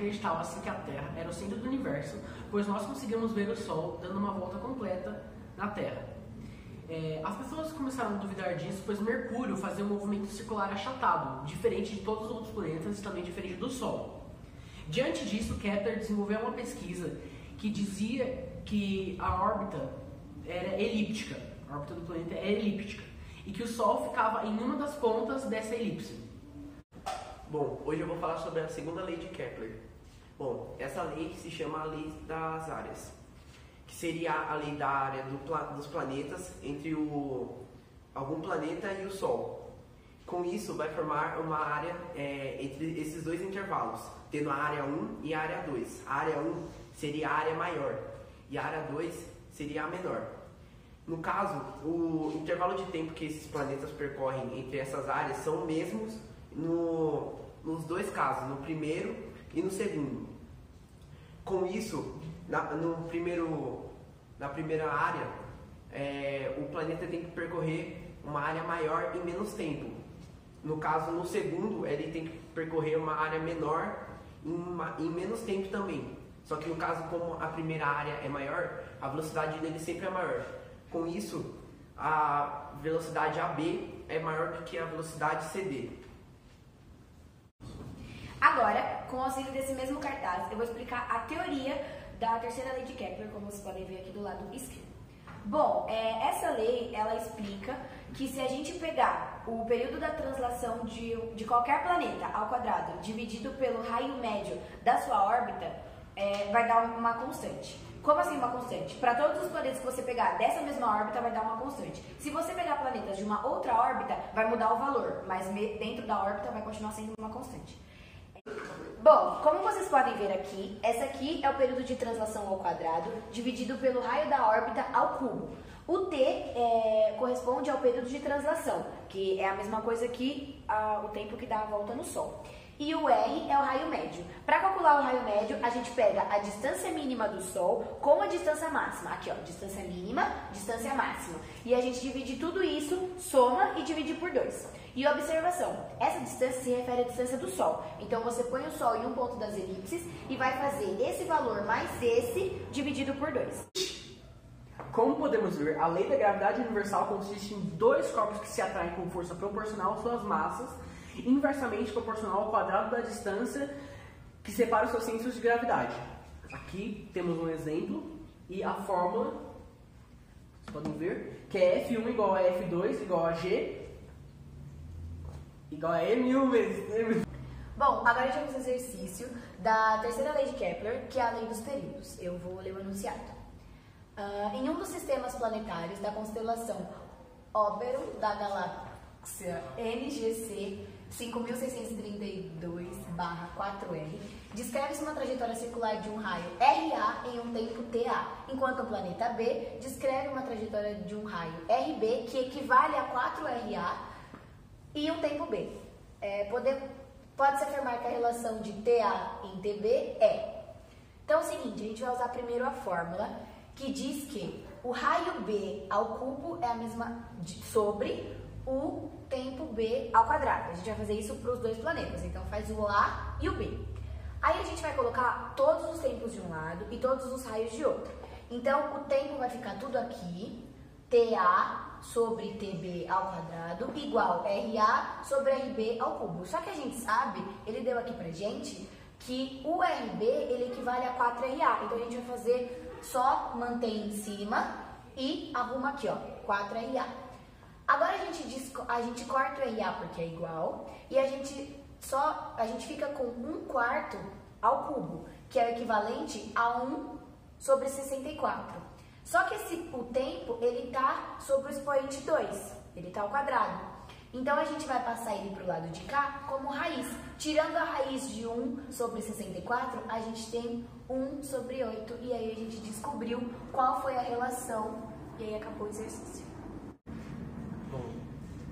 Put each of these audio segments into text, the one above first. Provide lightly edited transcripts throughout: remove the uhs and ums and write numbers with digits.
acreditava-se que a Terra era o centro do universo, pois nós conseguimos ver o Sol dando uma volta completa na Terra. As pessoas começaram a duvidar disso, pois Mercúrio fazia um movimento circular achatado, diferente de todos os outros planetas e também diferente do Sol. Diante disso, Kepler desenvolveu uma pesquisa que dizia que a órbita era elíptica, a órbita do planeta é elíptica, e que o Sol ficava em uma das pontas dessa elipse. Bom, hoje eu vou falar sobre a segunda lei de Kepler. Bom, essa lei se chama a lei das áreas, que seria a lei da área dos planetas entre algum planeta e o Sol. Com isso, vai formar uma área entre esses dois intervalos, tendo a área 1 e a área 2. A área 1 seria a área maior e a área 2 seria a menor. No caso, o intervalo de tempo que esses planetas percorrem entre essas áreas são os mesmos nos dois casos, no primeiro e no segundo. Com isso, na primeira área, o planeta tem que percorrer uma área maior em menos tempo. No caso, no segundo, ele tem que percorrer uma área menor em menos tempo também. Só que no caso, como a primeira área é maior, a velocidade dele sempre é maior. Com isso, a velocidade AB é maior do que a velocidade CD. Agora, com o auxílio desse mesmo cartaz, eu vou explicar a teoria da terceira lei de Kepler, como vocês podem ver aqui do lado esquerdo. Bom, essa lei, ela explica que se a gente pegar o período da translação de qualquer planeta ao quadrado dividido pelo raio médio da sua órbita, vai dar uma constante. Como assim uma constante? Para todos os planetas que você pegar dessa mesma órbita, vai dar uma constante. Se você pegar planetas de uma outra órbita, vai mudar o valor, mas dentro da órbita vai continuar sendo uma constante. Bom, como vocês podem ver aqui, essa aqui é o período de translação ao quadrado, dividido pelo raio da órbita ao cubo. O T corresponde ao período de translação, que é a mesma coisa que o tempo que dá a volta no Sol. E o R é o raio médio. Para calcular o raio médio, a gente pega a distância mínima do Sol com a distância máxima. Aqui, ó, distância mínima, distância máxima. E a gente divide tudo isso, soma e divide por 2. E observação, essa distância se refere à distância do Sol. Então, você põe o Sol em um ponto das elipses e vai fazer esse valor mais esse dividido por 2. Como podemos ver, a lei da gravidade universal consiste em dois corpos que se atraem com força proporcional às suas massas, inversamente proporcional ao quadrado da distância que separa os seus centros de gravidade. Aqui temos um exemplo e a fórmula, vocês podem ver, que é F1 igual a F2 igual a G igual a M1 vezes. Bom, agora temos o exercício da terceira lei de Kepler, que é a lei dos períodos. Eu vou ler o enunciado. Em um dos sistemas planetários da constelação Oberon da galáxia NGC 5632/4R, descreve-se uma trajetória circular de um raio RA em um tempo TA, enquanto o planeta B descreve uma trajetória de um raio RB que equivale a 4RA e um tempo B. Pode-se afirmar que a relação de TA em TB é... Então é o seguinte, a gente vai usar primeiro a fórmula que diz que o raio B ao cubo é a mesma sobre o tempo B ao quadrado. A gente vai fazer isso para os dois planetas, então faz o A e o B. Aí a gente vai colocar todos os tempos de um lado e todos os raios de outro. Então o tempo vai ficar tudo aqui, TA sobre TB ao quadrado igual RA sobre RB ao cubo. Só que a gente sabe, ele deu aqui pra gente, que o RB ele equivale a 4RA. Então a gente vai fazer só manter em cima e arruma aqui, ó, 4RA. Agora a gente corta o RA porque é igual e a gente fica com 1/4 ao cubo, que é o equivalente a 1 sobre 64. Só que o tempo, ele tá sobre o expoente 2, ele tá ao quadrado. Então a gente vai passar ele pro lado de cá como raiz. Tirando a raiz de 1 sobre 64, a gente tem 1 sobre 8. E aí a gente descobriu qual foi a relação e aí acabou o exercício. Bom,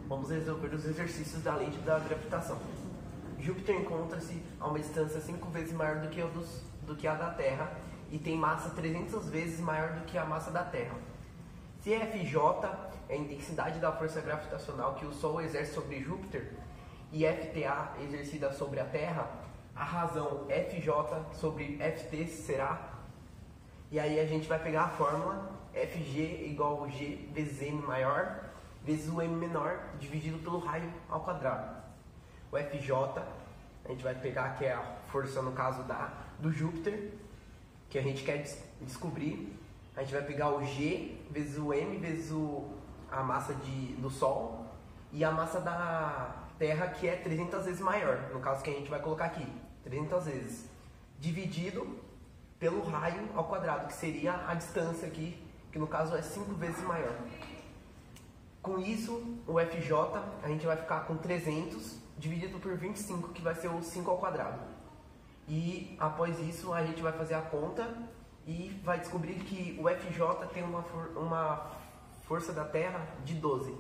vamos resolver os exercícios da lei da gravitação. Júpiter encontra-se a uma distância 5 vezes maior do que a da Terra e tem massa 300 vezes maior do que a massa da Terra. Se Fj é a intensidade da força gravitacional que o Sol exerce sobre Júpiter e FTA exercida sobre a Terra, a razão FJ sobre FT será. E aí a gente vai pegar a fórmula FG igual G vezes M maior vezes o M menor dividido pelo raio ao quadrado. O FJ, a gente vai pegar que é a força no caso do Júpiter, que a gente quer descobrir. A gente vai pegar o G vezes o M vezes a massa do Sol e a massa da Terra, que é 300 vezes maior, no caso que a gente vai colocar aqui, 300 vezes, dividido pelo raio ao quadrado, que seria a distância aqui, que no caso é 5 vezes maior. Com isso, o FJ, a gente vai ficar com 300 dividido por 25, que vai ser o 5 ao quadrado. E após isso, a gente vai fazer a conta e vai descobrir que o FJ tem uma força da Terra de 12.